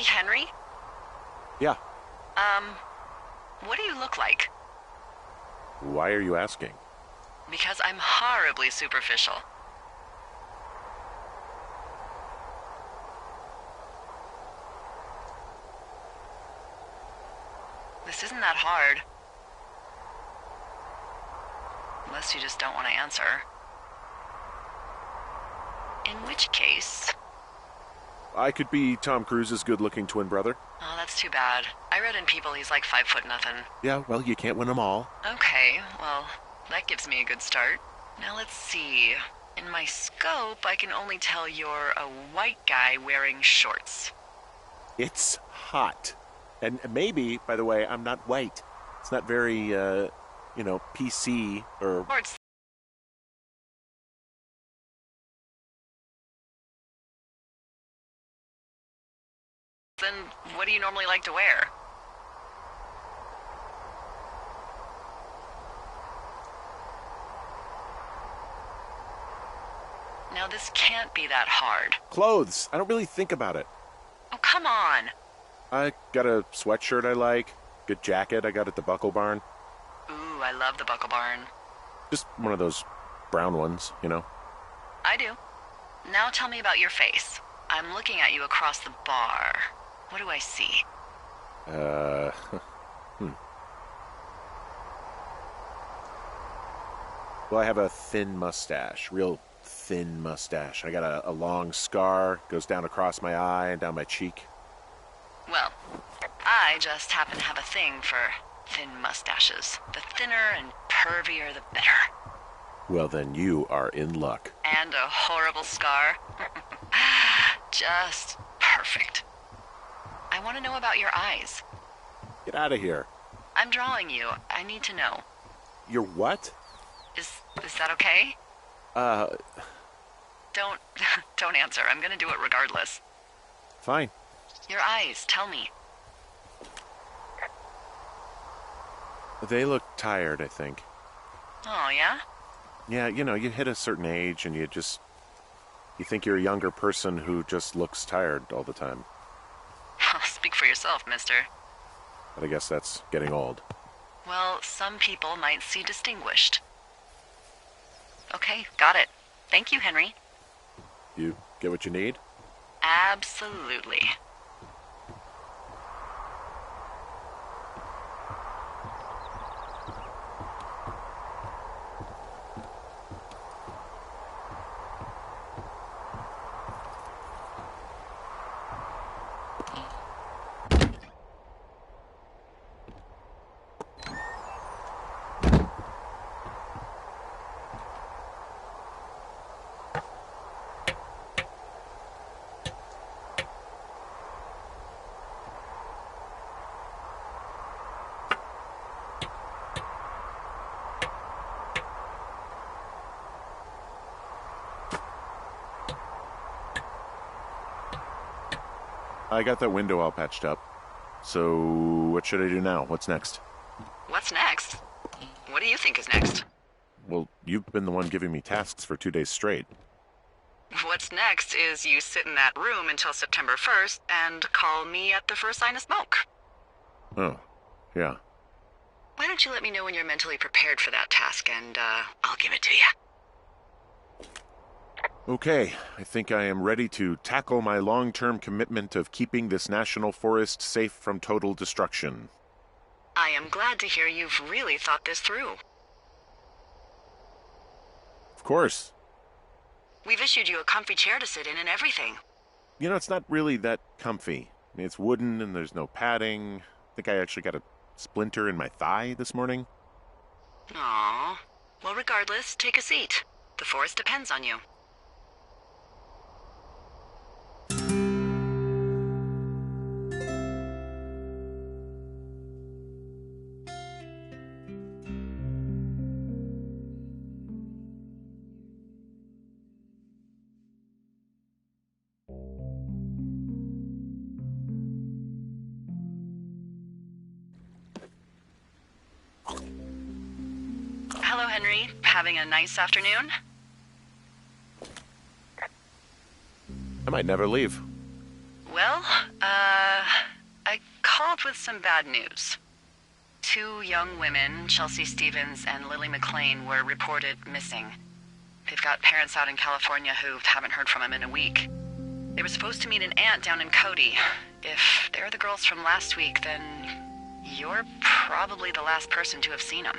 Henry? Yeah. What do you look like? Why are you asking? Because I'm horribly superficial. This isn't that hard. Unless you just don't want to answer. In which case... I could be Tom Cruise's good-looking twin brother. Oh, that's too bad. I read in People he's like 5'0" nothing. Yeah, well, you can't win them all. Okay, well, that gives me a good start. Now let's see. In my scope, I can only tell you're a white guy wearing shorts. It's hot. And maybe, by the way, I'm not white. It's not very, PC or... Shorts. Then what do you normally like to wear? Now this can't be that hard. Clothes. I don't really think about it. Oh, come on. I got a sweatshirt I like. Good jacket I got at the Buckle Barn. Ooh, I love the Buckle Barn. Just one of those brown ones, you know? I do. Now tell me about your face. I'm looking at you across the bar. What do I see? Well, I have a thin mustache. Real thin mustache. I got a long scar. Goes down across my eye and down my cheek. Well, I just happen to have a thing for thin mustaches. The thinner and pervier, the better. Well, then you are in luck. And a horrible scar. Just perfect. I want to know about your eyes. Get out of here. I'm drawing you. I need to know. You're what? Is that okay? Don't answer. I'm gonna do it regardless. Fine. Your eyes, tell me. They look tired, I think. Oh, yeah? Yeah, you hit a certain age and you think you're a younger person who just looks tired all the time. Speak for yourself, mister. But I guess that's getting old. Well, some people might see distinguished. Okay, got it. Thank you, Henry. You get what you need? Absolutely. I got that window all patched up. So, what should I do now? What's next? What's next? What do you think is next? Well, you've been the one giving me tasks for 2 days straight. What's next is you sit in that room until September 1st and call me at the first sign of smoke. Oh, yeah. Why don't you let me know when you're mentally prepared for that task and, I'll give it to you. Okay, I think I am ready to tackle my long-term commitment of keeping this national forest safe from total destruction. I am glad to hear you've really thought this through. Of course. We've issued you a comfy chair to sit in and everything. It's not really that comfy. It's wooden and there's no padding. I think I actually got a splinter in my thigh this morning. Aww. Well, regardless, take a seat. The forest depends on you. Hello, Henry. Having a nice afternoon? I might never leave. Well, with some bad news. Two young women, Chelsea Stevens and Lily McLean, were reported missing. They've got parents out in California who haven't heard from them in a week. They were supposed to meet an aunt down in Cody. If they're the girls from last week, then you're probably the last person to have seen them.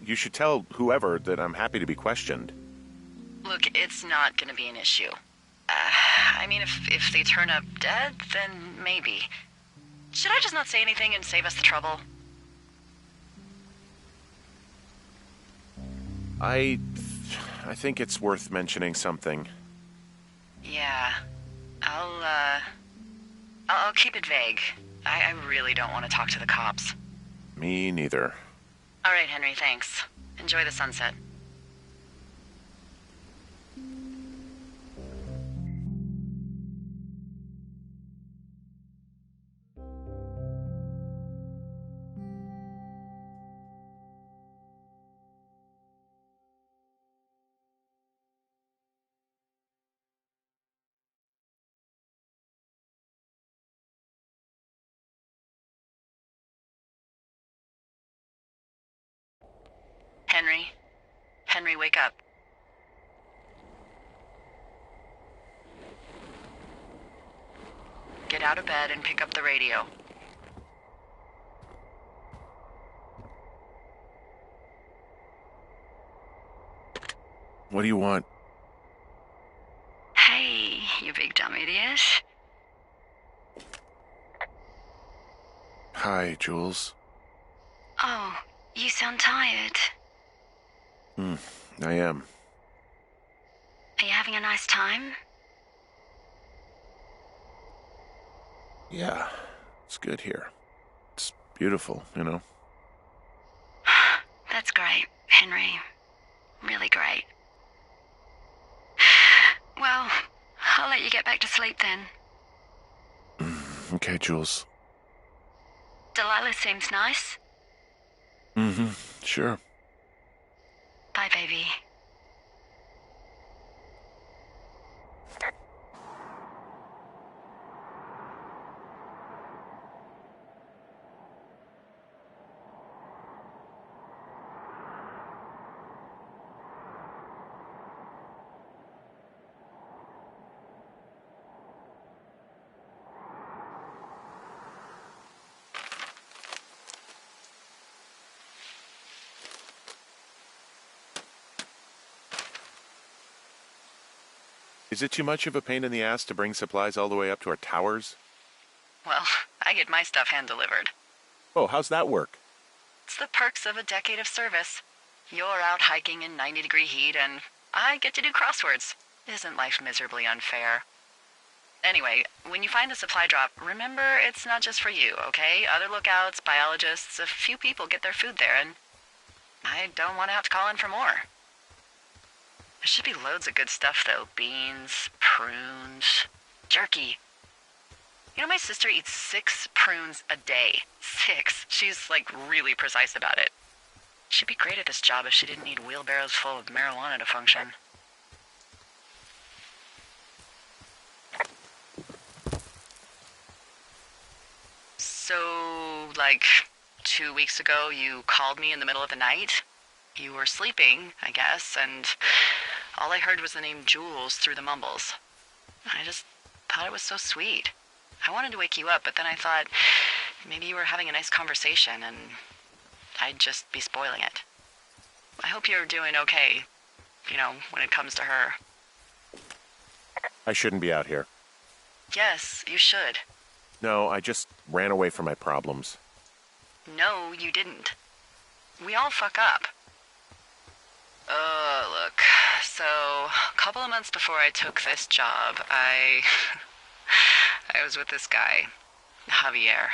You should tell whoever that I'm happy to be questioned. Look, it's not gonna be an issue. I mean, if they turn up dead, then maybe. Should I just not say anything and save us the trouble? I think it's worth mentioning something. Yeah. I'll keep it vague. I really don't want to talk to the cops. Me neither. All right, Henry, thanks. Enjoy the sunset. Henry? Henry, wake up. Get out of bed and pick up the radio. What do you want? Hey, you big dumb idiot. Hi, Jules. Oh, you sound tired. I am. Are you having a nice time? Yeah, it's good here. It's beautiful, you know? That's great, Henry. Really great. Well, I'll let you get back to sleep then. Okay, Jules. Delilah seems nice. Sure. Bye, baby. Is it too much of a pain in the ass to bring supplies all the way up to our towers? Well, I get my stuff hand-delivered. Oh, how's that work? It's the perks of a decade of service. You're out hiking in 90-degree heat, and I get to do crosswords. Isn't life miserably unfair? Anyway, when you find a supply drop, remember it's not just for you, okay? Other lookouts, biologists, a few people get their food there, and I don't want to have to call in for more. There should be loads of good stuff, though. Beans, prunes, jerky. You know, my sister eats 6 prunes a day. 6. She's, like, really precise about it. She'd be great at this job if she didn't need wheelbarrows full of marijuana to function. So, like, 2 weeks ago, you called me in the middle of the night? You were sleeping, I guess, and all I heard was the name Jules through the mumbles. I just thought it was so sweet. I wanted to wake you up, but then I thought maybe you were having a nice conversation and I'd just be spoiling it. I hope you're doing okay, you know, when it comes to her. I shouldn't be out here. Yes, you should. No, I just ran away from my problems. No, you didn't. We all fuck up. Look, so a couple of months before I took this job, I was with this guy, Javier.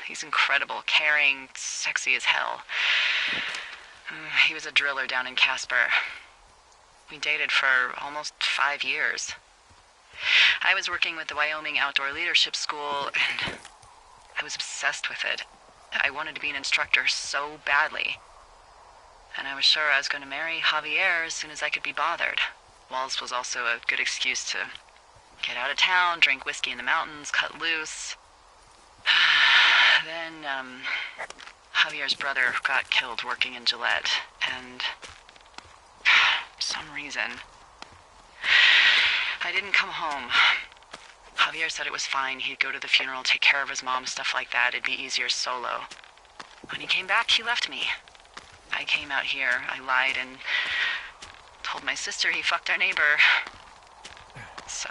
He's incredible, caring, sexy as hell. He was a driller down in Casper. We dated for almost 5 years. I was working with the Wyoming Outdoor Leadership School, and I was obsessed with it. I wanted to be an instructor so badly. And I was sure I was going to marry Javier as soon as I could be bothered. Walls was also a good excuse to Get out of town, drink whiskey in the mountains, cut loose. Then, Javier's brother got killed working in Gillette, and for some reason, I didn't come home. Javier said it was fine. He'd go to the funeral, take care of his mom, stuff like that. It'd be easier solo. When he came back, he left me. I came out here, I lied, and told my sister he fucked our neighbor. So,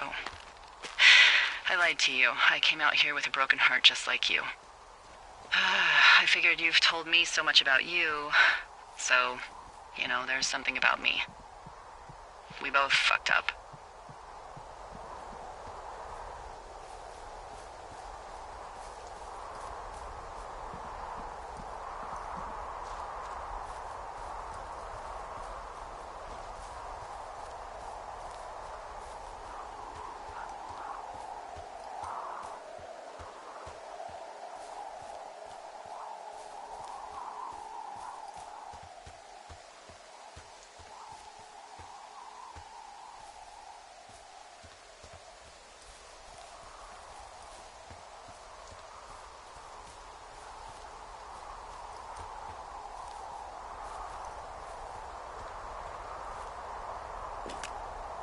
I lied to you. I came out here with a broken heart just like you. I figured you've told me so much about you, so, there's something about me. We both fucked up.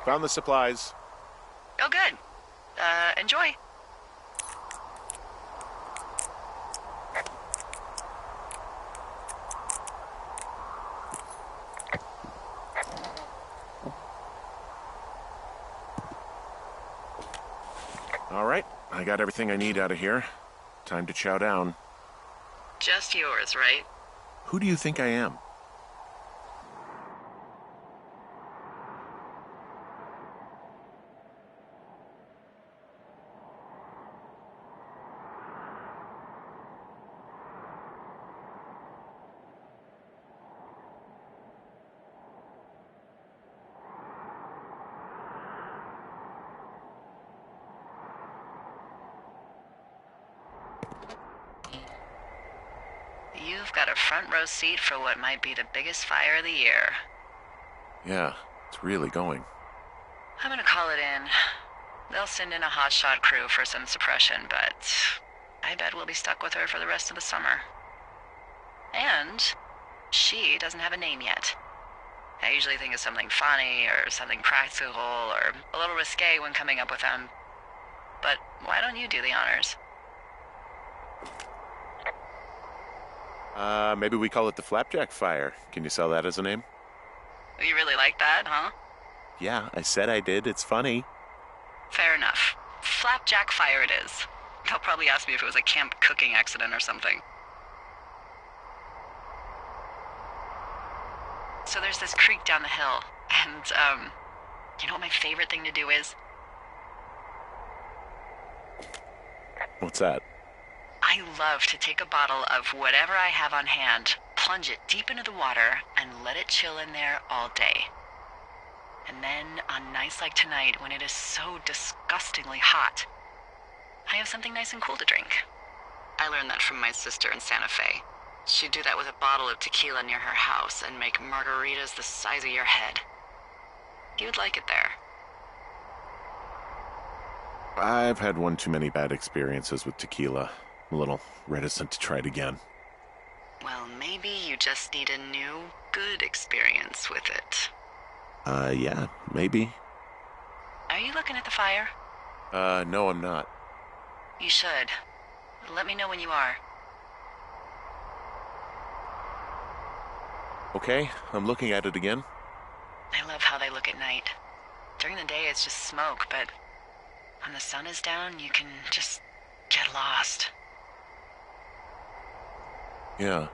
Found the supplies. Oh, good. Enjoy. All right, I got everything I need out of here. Time to chow down. Just yours, right? Who do you think I am? You've got a front row seat for what might be the biggest fire of the year. Yeah, it's really going. I'm gonna call it in. They'll send in a hotshot crew for some suppression, but I bet we'll be stuck with her for the rest of the summer. And she doesn't have a name yet. I usually think of something funny or something practical or a little risque when coming up with them. But why don't you do the honors? Maybe we call it the Flapjack Fire. Can you sell that as a name? You really like that, huh? Yeah, I said I did. It's funny. Fair enough. Flapjack Fire it is. They'll probably ask me if it was a camp cooking accident or something. So there's this creek down the hill, and, you know what my favorite thing to do is? What's that? I love to take a bottle of whatever I have on hand, plunge it deep into the water, and let it chill in there all day. And then, on nights like tonight, when it is so disgustingly hot, I have something nice and cool to drink. I learned that from my sister in Santa Fe. She'd do that with a bottle of tequila near her house and make margaritas the size of your head. You'd like it there. I've had one too many bad experiences with tequila. I'm a little reticent to try it again. Well, maybe you just need a new, good experience with it. Yeah, maybe. Are you looking at the fire? No, I'm not. You should. Let me know when you are. Okay, I'm looking at it again. I love how they look at night. During the day, it's just smoke, but when the sun is down, you can just get lost. Yeah.